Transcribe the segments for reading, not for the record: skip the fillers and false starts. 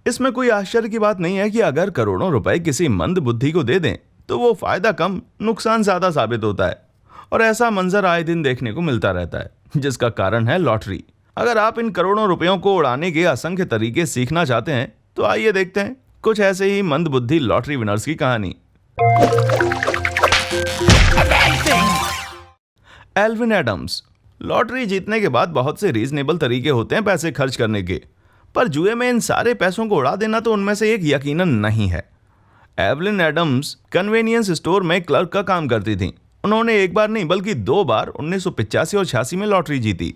इसमें कोई आश्चर्य की बात नहीं है कि अगर करोड़ों रुपए किसी मंद बुद्धि को दे दें तो वो फायदा कम नुकसान ज्यादा साबित होता है। और ऐसा मंजर आए दिन देखने को मिलता रहता है, जिसका कारण है लॉटरी। अगर आप इन करोड़ों रुपयों को उड़ाने के असंख्य तरीके सीखना चाहते हैं तो आइए देखते हैं कुछ ऐसे ही मंद बुद्धि लॉटरी विनर्स की कहानी। Alvin Adams. लॉटरी जीतने के बाद बहुत से रीजनेबल तरीके होते हैं पैसे खर्च करने के, पर जुए में इन सारे पैसों को उड़ा देना तो उनमें से एक यकीनन नहीं है। एवलिन एडम्स कन्वेनियंस स्टोर में क्लर्क का काम करती थीं। उन्होंने एक बार नहीं बल्कि 2 बार 1985 और 86 में लॉटरी जीती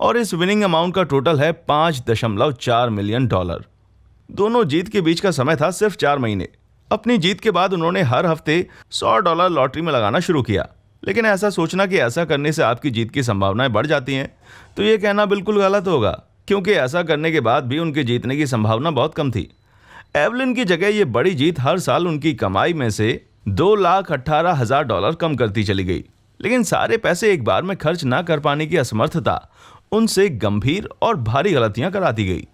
और इस विनिंग अमाउंट का टोटल है $5.4 मिलियन। दोनों जीत के बीच का समय था सिर्फ 4 महीने। अपनी जीत के बाद उन्होंने हर हफ्ते $100 लॉटरी में लगाना शुरू किया। लेकिन ऐसा सोचना कि ऐसा करने से आपकी जीत की संभावनाएं बढ़ जाती हैं, तो ये कहना बिल्कुल गलत होगा, क्योंकि ऐसा करने के बाद भी उनके जीतने की संभावना बहुत कम थी। एवलिन की जगह ये बड़ी जीत हर साल उनकी कमाई में से $2,18,000 कम करती चली गई। लेकिन सारे पैसे एक बार में खर्च ना कर पाने की असमर्थता उनसे गंभीर और भारी गलतियां कराती गई।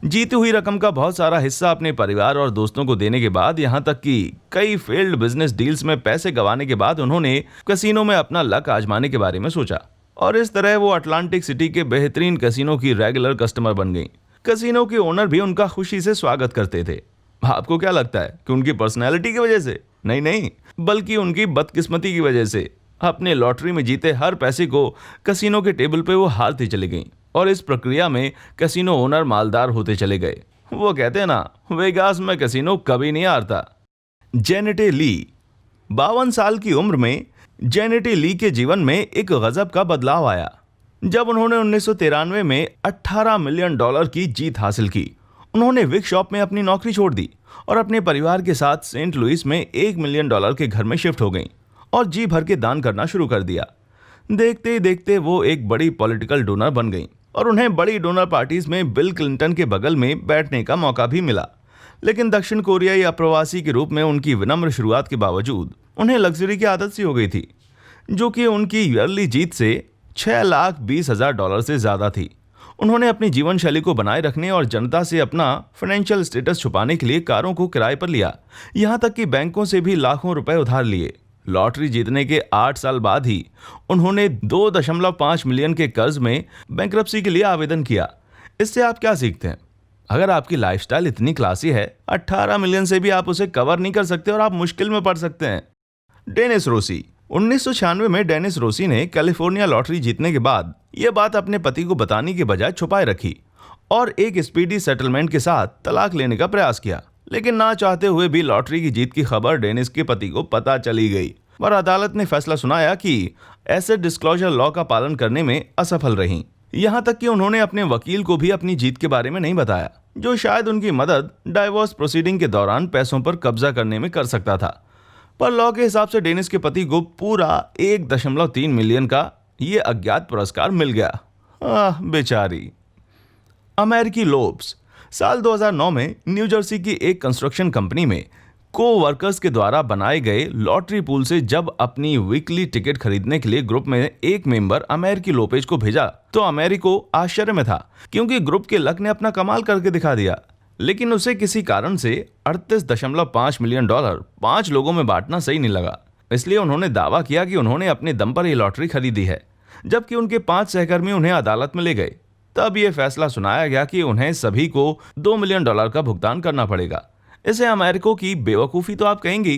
जीती हुई रकम का बहुत सारा हिस्सा अपने परिवार और दोस्तों को देने के बाद, यहां तक कि कई फेल्ड बिजनेस डील्स में पैसे गंवाने के बाद उन्होंने कैसीनो में अपना लक आजमाने के बारे में सोचा और इस तरह वो अटलांटिक सिटी के बेहतरीन कैसीनो की रेगुलर कस्टमर बन गई। कैसीनो के ओनर भी उनका खुशी से स्वागत करते थे। आपको क्या लगता है कि उनकी पर्सनैलिटी की वजह से? नहीं, बल्कि उनकी बदकिस्मती की वजह से। अपने लॉटरी में जीते हर पैसे को कैसीनो के टेबल पे वो हारती चली गई और इस प्रक्रिया में कैसीनो ओनर मालदार होते चले गए। वो कहते हैं ना, वेगास में कैसीनो कभी नहीं हारता। जेनेटे ली। 52 साल की उम्र में जेनेटे ली के जीवन में एक गजब का बदलाव आया जब उन्होंने 1993 में $18 मिलियन की जीत हासिल की। उन्होंने विग शॉप में अपनी नौकरी छोड़ दी और अपने परिवार के साथ सेंट लुइस में $1 मिलियन के घर में शिफ्ट हो गई और जी भर के दान करना शुरू कर दिया। देखते ही देखते वो एक बड़ी पॉलिटिकल डोनर बन गई और उन्हें बड़ी डोनर पार्टीज में बिल क्लिंटन के बगल में बैठने का मौका भी मिला। लेकिन दक्षिण कोरियाई अप्रवासी के रूप में उनकी विनम्र शुरुआत के बावजूद उन्हें लग्जरी की आदत सी हो गई थी, जो कि उनकी ईयरली जीत से $6,20,000 से ज्यादा थी। उन्होंने अपनी जीवन शैली को बनाए रखने और जनता से अपना फाइनेंशियल स्टेटस छुपाने के लिए कारों को किराए पर लिया, यहां तक कि बैंकों से भी लाखों रुपए उधार लिए। लॉटरी जीतने के 8 साल बाद ही उन्होंने 2.5 मिलियन के कर्ज में बैंक्रप्सी के लिए आवेदन किया। इससे आप क्या सीखते हैं? अगर आपकी लाइफस्टाइल इतनी क्लासी है, 18 मिलियन से भी आप उसे कवर नहीं कर सकते और आप मुश्किल में पड़ सकते हैं। Dennis Rossi. 1996 में डेनिस रोसी ने कैलिफोर्निया लॉटरी जीतने के बाद यह बात अपने पति को बताने के बजाय छुपाए रखी और एक स्पीडी सेटलमेंट के साथ तलाक लेने का प्रयास किया। लेकिन ना चाहते हुए भी लॉटरी की जीत की खबर डेनिस के पति को पता चली गई और अदालत ने फैसला सुनाया कि एसेट डिस्क्लोजर लॉ का पालन करने में असफल रहीं। यहां तक कि उन्होंने अपने वकील को भी अपनी जीत के बारे में नहीं बताया, जो शायद उनकी मदद डाइवोर्स प्रोसीडिंग के दौरान पैसों पर कब्जा करने में कर सकता था। पर लॉ के हिसाब से डेनिस के पति को पूरा 1.3 मिलियन का ये अज्ञात पुरस्कार मिल गया। बेचारी। अमेरिकी लोब्स। साल 2009 में न्यू जर्सी की एक कंस्ट्रक्शन कंपनी में को-वर्कर्स के द्वारा बनाए गए लॉटरी पूल से जब अपनी वीकली टिकट खरीदने के लिए ग्रुप में एक मेंबर अमेरिकी लोपेज को भेजा तो अमेरिको आश्चर्य में था, क्योंकि ग्रुप के लक ने अपना कमाल करके दिखा दिया। लेकिन उसे किसी कारण से $38.5 मिलियन 5 लोगों में बांटना सही नहीं लगा। इसलिए उन्होंने दावा किया कि उन्होंने अपने दम पर यह लॉटरी खरीदी है, जबकि उनके 5 सहकर्मी उन्हें अदालत में ले गए। तब यह फैसला सुनाया गया कि उन्हें सभी को $2 मिलियन का भुगतान करना पड़ेगा। इसे अमेरिको की बेवकूफ़ी तो आप कहेंगी,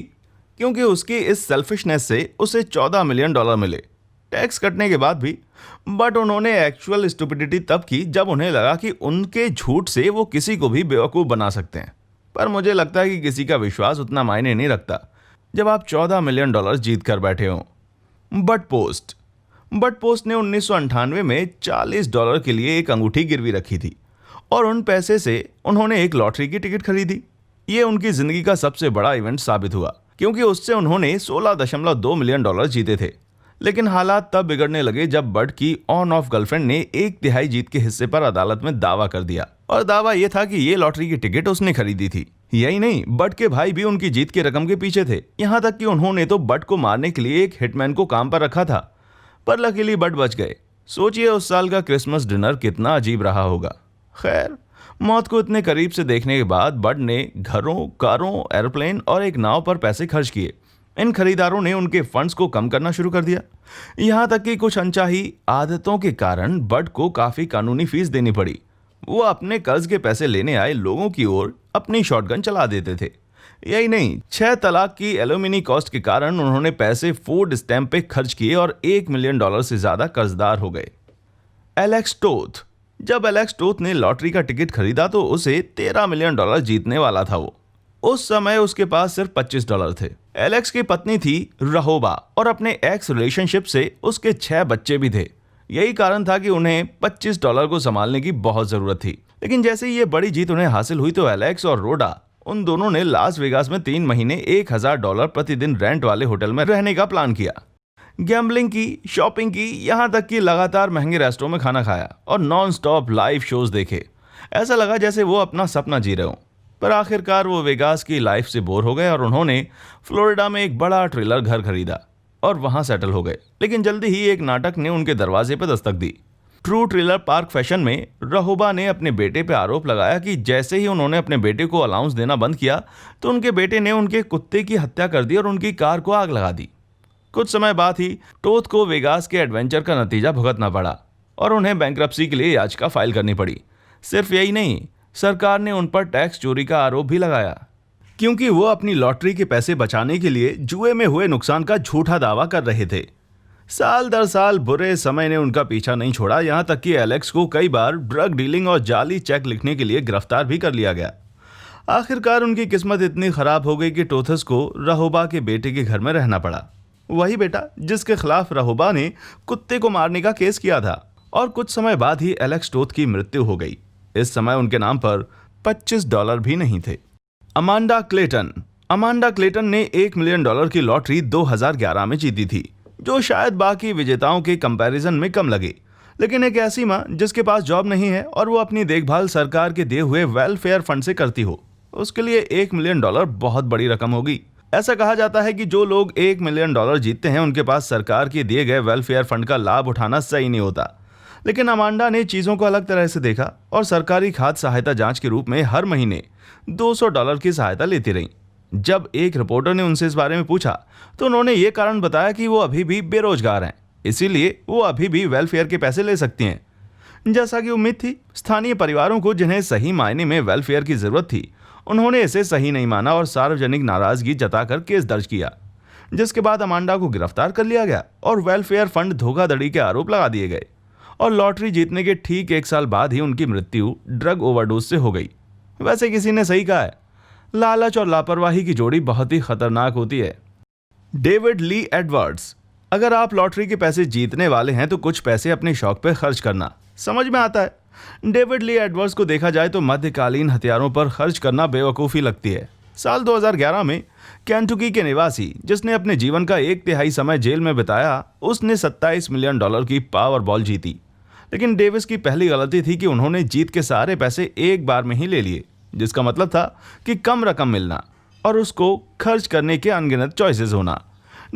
क्योंकि उसकी इस सेल्फिशनेस से उसे $14 मिलियन मिले, टैक्स कटने के बाद भी। बट उन्होंने एक्चुअल स्टुपिडिटी तब की जब उन्हें लगा कि उनके झूठ से वो किसी को भी बेवकूफ़ बना सकते हैं। पर मुझे लगता है कि किसी का विश्वास उतना मायने नहीं रखता जब आप $14 मिलियन जीत कर बैठे हों। बट पोस्ट ने 1998 में $40 के लिए एक अंगूठी गिरवी रखी थी और उन पैसे से उन्होंने एक लॉटरी की टिकट खरीदी। ये उनकी जिंदगी का सबसे बड़ा इवेंट साबित हुआ, क्योंकि उससे उन्होंने $16.2 मिलियन जीते थे। लेकिन हालात तब बिगड़ने लगे जब बट की ऑन ऑफ गर्लफ्रेंड ने 1/3 जीत के हिस्से पर अदालत में दावा कर दिया, और दावा यह था कि ये लॉटरी की टिकट उसने खरीदी थी। यही नहीं, बट के भाई भी उनकी जीत की रकम के पीछे थे। यहां तक कि उन्होंने तो बट को मारने के लिए एक हिटमैन को काम पर रखा था, पर लकीली बट बच गए। सोचिए उस साल का क्रिसमस डिनर कितना अजीब रहा होगा। खैर, मौत को इतने करीब से देखने के बाद बड ने घरों, कारों, एरोप्लेन और एक नाव पर पैसे खर्च किए। इन खरीदारों ने उनके फंड्स को कम करना शुरू कर दिया। यहाँ तक कि कुछ अनचाही आदतों के कारण बड को काफी कानूनी फीस देनी पड़ी। वो अपने कर्ज के पैसे लेने आए लोगों की ओर अपनी शॉटगन चला देते थे। यही नहीं, 6 तलाक की एलुमिनी कॉस्ट के कारण उन्होंने पैसे फूड स्टैम्प पे खर्च किए और $1 मिलियन से ज्यादा कर्जदार हो गए। Alex Thoth. जब एलेक्स टोथ ने लॉटरी का टिकट खरीदा तो उसे $13 मिलियन जीतने वाला था। वो उस समय उसके पास सिर्फ $25 थे। एलेक्स की पत्नी थी रहोबा और अपने एक्स रिलेशनशिप से उसके 6 बच्चे भी थे। यही कारण था कि उन्हें $25 को संभालने की बहुत जरूरत थी। लेकिन जैसे ही ये बड़ी जीत उन्हें हासिल हुई तो एलेक्स और रोडा उन दोनों ने लास वेगास में 3 महीने $1000 प्रतिदिन रेंट वाले होटल में रहने का प्लान किया। गैम्बलिंग की, शॉपिंग की, यहाँ तक कि लगातार महंगे रेस्टोरेंट में खाना खाया और नॉन स्टॉप लाइव शोज देखे। ऐसा लगा जैसे वो अपना सपना जी रहे हों। पर आखिरकार वो वेगास की लाइफ से बोर हो गए और उन्होंने फ्लोरिडा में एक बड़ा ट्रेलर घर खरीदा और वहां सेटल हो गए। लेकिन जल्दी ही एक नाटक ने उनके दरवाजे पर दस्तक दी। ट्रू ट्रेलर पार्क फैशन में रहोबा ने अपने बेटे पर आरोप लगाया कि जैसे ही उन्होंने अपने बेटे को अलाउंस देना बंद किया तो उनके बेटे ने उनके कुत्ते की हत्या कर दी और उनकी कार को आग लगा दी। कुछ समय बाद ही टोथ को वेगास के एडवेंचर का नतीजा भुगतना पड़ा और उन्हें बैंक्रप्सी के लिए याचिका फाइल करनी पड़ी। सिर्फ यही नहीं, सरकार ने उन पर टैक्स चोरी का आरोप भी लगाया क्योंकि वो अपनी लॉटरी के पैसे बचाने के लिए जुए में हुए नुकसान का झूठा दावा कर रहे थे। साल दर साल बुरे समय ने उनका पीछा नहीं छोड़ा। यहाँ तक कि एलेक्स को कई बार ड्रग डीलिंग और जाली चेक लिखने के लिए गिरफ्तार भी कर लिया गया। आखिरकार उनकी किस्मत इतनी खराब हो गई कि टोथस को रहोबा के बेटे के घर में रहना पड़ा। वही बेटा जिसके खिलाफ रहोबा ने कुत्ते को मारने का केस किया था। और कुछ समय बाद ही एलेक्स टोथ की मृत्यु हो गई। इस समय उनके नाम पर $25 भी नहीं थे। Amanda Clayton. अमांडा क्लेटन ने $1 मिलियन की लॉटरी 2011 में जीती थी, जो शायद बाकी विजेताओं के कंपैरिजन में कम लगे। लेकिन एक ऐसी मां जिसके पास जॉब नहीं है और वो अपनी देखभाल सरकार के दिए हुए वेलफेयर फंड से करती हो, उसके लिए $1 मिलियन बहुत बड़ी रकम होगी। ऐसा कहा जाता है कि जो लोग $1 मिलियन जीतते हैं उनके पास सरकार के दिए गए वेलफेयर फंड का लाभ उठाना सही नहीं होता। लेकिन अमांडा ने चीजों को अलग तरह से देखा और सरकारी खाद्य सहायता जांच के रूप में हर महीने $200 की सहायता लेती रही। जब एक रिपोर्टर ने उनसे इस बारे में पूछा तो उन्होंने ये कारण बताया कि वो अभी भी बेरोजगार हैं, इसीलिए वो अभी भी वेलफेयर के पैसे ले सकती हैं। जैसा कि उम्मीद थी, स्थानीय परिवारों को जिन्हें सही मायने में वेलफेयर की जरूरत थी, उन्होंने इसे सही नहीं माना और सार्वजनिक नाराजगी जताकर केस दर्ज किया, जिसके बाद अमांडा को गिरफ्तार कर लिया गया और वेलफेयर फंड धोखाधड़ी के आरोप लगा दिए गए। और लॉटरी जीतने के ठीक 1 साल बाद ही उनकी मृत्यु ड्रग ओवरडोज से हो गई। वैसे किसी ने सही कहा है, लालच और लापरवाही की जोड़ी बहुत ही खतरनाक होती है। David Lee Edwards. अगर आप लॉटरी के पैसे जीतने वाले हैं तो कुछ पैसे अपने शौक पर खर्च करना समझ में आता है। डेविड ली एडवर्ड्स को देखा जाए तो मध्यकालीन हथियारों पर खर्च करना बेवकूफ़ी लगती है। साल 2011 में केंटुकी के निवासी जिसने अपने जीवन का 1/3 समय जेल में बिताया, उसने $27 मिलियन की पावर बॉल जीती। लेकिन डेविस की पहली गलती थी कि उन्होंने जीत के सारे पैसे एक बार में ही ले लिए, जिसका मतलब था कि कम रकम मिलना और उसको खर्च करने के अनगिनत चॉइसेस होना।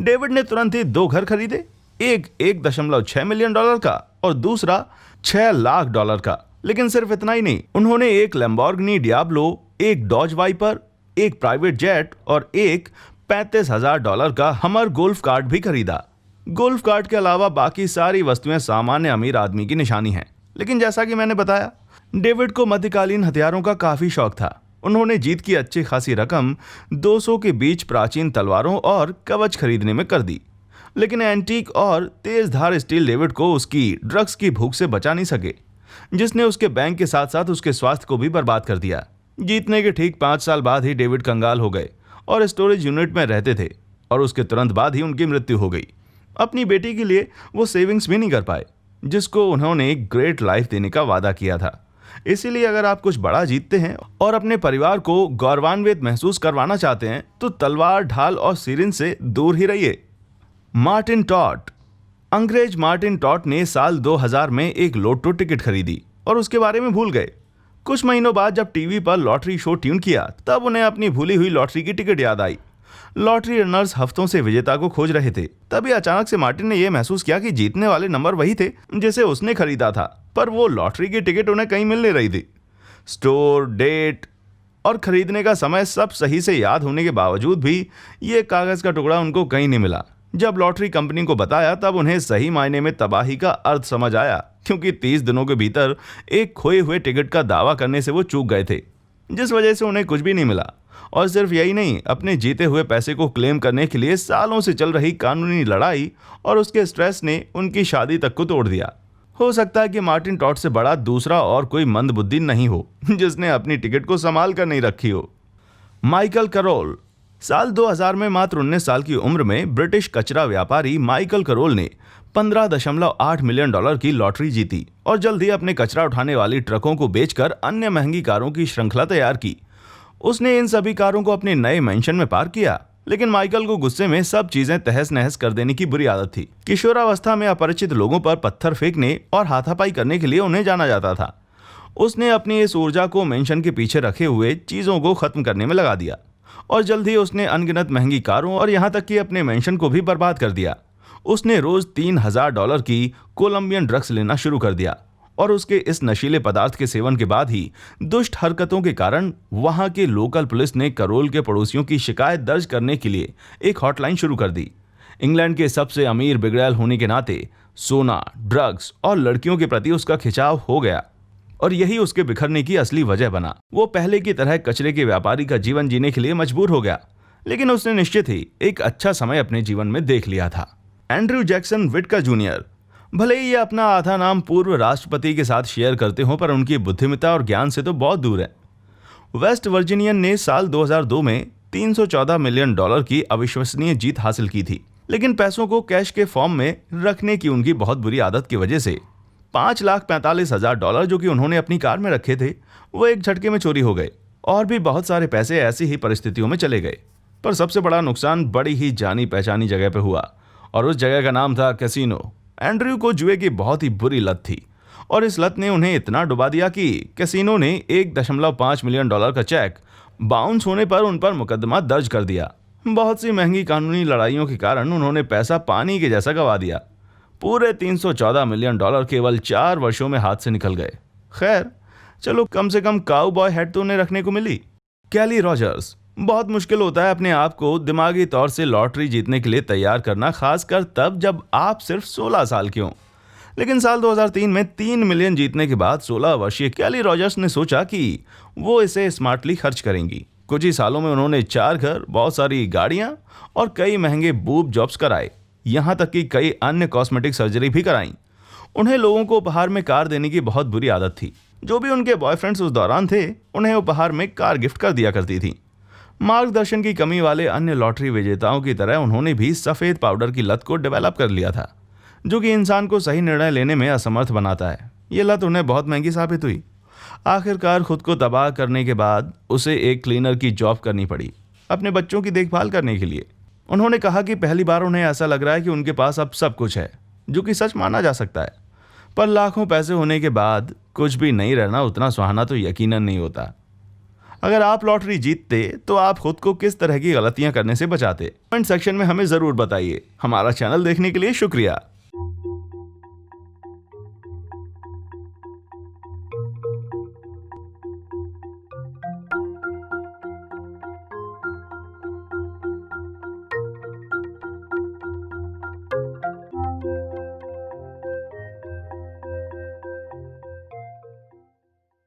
डेविड ने तुरंत ही 2 घर खरीदे, एक $1.6 मिलियन का और दूसरा $6 लाख का। लेकिन सिर्फ इतना ही नहीं, उन्होंने एक लैम्बोर्गिनी डियाब्लो, एक डॉज वाइपर, एक प्राइवेट जेट और एक $35,000 का हमर गोल्फ कार्ट भी खरीदा। गोल्फ कार्ट के अलावा बाकी सारी वस्तुएं सामान्य अमीर आदमी की निशानी हैं। लेकिन जैसा कि मैंने बताया, डेविड को मध्यकालीन हथियारों का काफी शौक था। उन्होंने जीत की अच्छी खासी रकम 200 के बीच प्राचीन तलवारों और कवच खरीदने में कर दी। लेकिन एंटीक और तेज धार स्टील डेविड को उसकी ड्रग्स की भूख से बचा नहीं सके, जिसने उसके बैंक के साथ साथ उसके स्वास्थ्य को भी बर्बाद कर दिया। जीतने के ठीक 5 साल बाद ही डेविड कंगाल हो गए और स्टोरेज यूनिट में रहते थे और उसके तुरंत बाद ही उनकी मृत्यु हो गई। अपनी बेटी के लिए वो सेविंग्स भी नहीं कर पाए, जिसको उन्होंने एक ग्रेट लाइफ देने का वादा किया था। इसीलिए अगर आप कुछ बड़ा जीतते हैं और अपने परिवार को गौरवान्वित महसूस करवाना चाहते हैं तो तलवार, ढाल और सिरिंज से दूर ही रहिए। Martin taught. अंग्रेज मार्टिन टॉट ने साल 2000 में एक लोटो टिकट खरीदी और उसके बारे में भूल गए। कुछ महीनों बाद जब टीवी पर लॉटरी शो ट्यून किया तब उन्हें अपनी भूली हुई लॉटरी की टिकट याद आई। लॉटरी रनर्स हफ्तों से विजेता को खोज रहे थे। तभी अचानक से मार्टिन ने यह महसूस किया कि जीतने वाले नंबर वही थे जिसे उसने खरीदा था, पर वो लॉटरी की टिकट उन्हें कहीं मिल नहीं रही थी। स्टोर, डेट और खरीदने का समय सब सही से याद होने के बावजूद भी ये कागज का टुकड़ा उनको कहीं नहीं मिला। जब लॉटरी कंपनी को बताया तब उन्हें सही मायने में तबाही का अर्थ समझ आया, क्योंकि 30 दिनों के भीतर एक खोए हुए टिकट का दावा करने से वो चूक गए थे, जिस वजह से उन्हें कुछ भी नहीं मिला। और सिर्फ यही नहीं, अपने जीते हुए पैसे को क्लेम करने के लिए सालों से चल रही कानूनी लड़ाई और उसके स्ट्रेस ने उनकी शादी तक को तोड़ दिया। हो सकता है कि मार्टिन टॉड से बड़ा दूसरा और कोई मंदबुद्धि नहीं हो जिसने अपनी टिकट को संभाल कर नहीं रखी हो। माइकल करोल। साल 2000 में मात्र 19 साल की उम्र में ब्रिटिश कचरा व्यापारी माइकल करोल ने $15.8 मिलियन की लॉटरी जीती और जल्द ही अपने कचरा उठाने वाली ट्रकों को बेचकर अन्य महंगी कारों की श्रृंखला तैयार की। उसने इन सभी कारों को अपने नए मैंशन में पार्क किया, लेकिन माइकल को गुस्से में सब चीजें तहस नहस कर देने की बुरी आदत थी। किशोरावस्था में अपरिचित लोगों पर पत्थर फेंकने और हाथापाई करने के लिए उन्हें जाना जाता था। उसने अपनी इस ऊर्जा को मेंशन के पीछे रखे हुए चीजों को खत्म करने में लगा दिया और जल्द ही उसने अनगिनत महंगी कारों और यहां तक कि अपने मेंशन को भी बर्बाद कर दिया। उसने रोज $3000 की कोलंबियन ड्रग्स लेना शुरू कर दिया और उसके इस नशीले पदार्थ के सेवन के बाद ही दुष्ट हरकतों के कारण वहां के लोकल पुलिस ने करोल के पड़ोसियों की शिकायत दर्ज करने के लिए एक हॉटलाइन शुरू कर दी। इंग्लैंड के सबसे अमीर बिगड़ैल होने के नाते सोना, ड्रग्स और लड़कियों के प्रति उसका खिंचाव हो गया और यही उसके बिखरने की असली वजह बना। वो पहले की तरह कचरे के व्यापारी का जीवन जीने के लिए मजबूर हो गया, लेकिन उसने निश्चित ही एक अच्छा समय अपने जीवन में देख लिया था। Andrew Jackson Whittaker junior. भले ही ये अपना आधा नाम पूर्व राष्ट्रपति के साथ शेयर करते हो, पर उनकी बुद्धिमत्ता और ज्ञान से तो बहुत दूर है। वेस्ट वर्जीनियन ने साल 2002 में $314 मिलियन की अविश्वसनीय जीत हासिल की थी, लेकिन पैसों को कैश के फॉर्म में रखने की उनकी बहुत बुरी आदत की वजह से $5,45,000 जो कि उन्होंने अपनी कार में रखे थे, वो एक झटके में चोरी हो गए और भी बहुत सारे पैसे ऐसी ही परिस्थितियों में चले गए। पर सबसे बड़ा नुकसान बड़ी ही जानी पहचानी जगह पे हुआ और उस जगह का नाम था कैसीनो। एंड्रयू को जुए की बहुत ही बुरी लत थी और इस लत ने उन्हें इतना डुबा दिया कि कैसीनो ने $1.5 मिलियन का चेक बाउंस होने पर उन पर मुकदमा दर्ज कर दिया। बहुत सी महंगी कानूनी लड़ाइयों के कारण उन्होंने पैसा पानी के जैसा गवा दिया। पूरे $314 मिलियन केवल 4 वर्षों में हाथ से निकल गए। खैर चलो, कम से कम काउ बॉय हेड तो उन्हें रखने को मिली। कैली रॉजर्स। बहुत मुश्किल होता है अपने आप को दिमागी तौर से लॉटरी जीतने के लिए तैयार करना, खासकर तब जब आप सिर्फ 16 साल के हों। लेकिन साल 2003 में 3 मिलियन जीतने के बाद 16 वर्षीय कैली रॉजर्स ने सोचा कि वो इसे स्मार्टली खर्च करेंगी। कुछ ही सालों में उन्होंने 4 घर, बहुत सारी गाड़ियां और कई महंगे बूब जॉब्स कराए, यहां तक कि कई अन्य कॉस्मेटिक सर्जरी भी कराई। उन्हें लोगों को उपहार में कार देने की बहुत बुरी आदत थी। जो भी उनके बॉयफ्रेंड्स उस दौरान थे, उन्हें उपहार में कार गिफ्ट कर दिया करती थी। मार्गदर्शन की कमी वाले अन्य लॉटरी विजेताओं की तरह उन्होंने भी सफेद पाउडर की लत को डेवलप कर लिया था, जो कि इंसान को सही निर्णय लेने में असमर्थ बनाता है। ये लत उन्हें बहुत महंगी साबित हुई। आखिरकार खुद को तबाह करने के बाद उसे एक क्लीनर की जॉब करनी पड़ी अपने बच्चों की देखभाल करने के लिए। उन्होंने कहा कि पहली बार उन्हें ऐसा लग रहा है कि उनके पास अब सब कुछ है, जो कि सच माना जा सकता है, पर लाखों पैसे होने के बाद कुछ भी नहीं रहना उतना सुहाना तो यकीनन नहीं होता। अगर आप लॉटरी जीतते तो आप खुद को किस तरह की गलतियां करने से बचाते? कमेंट सेक्शन में हमें जरूर बताइए। हमारा चैनल देखने के लिए शुक्रिया।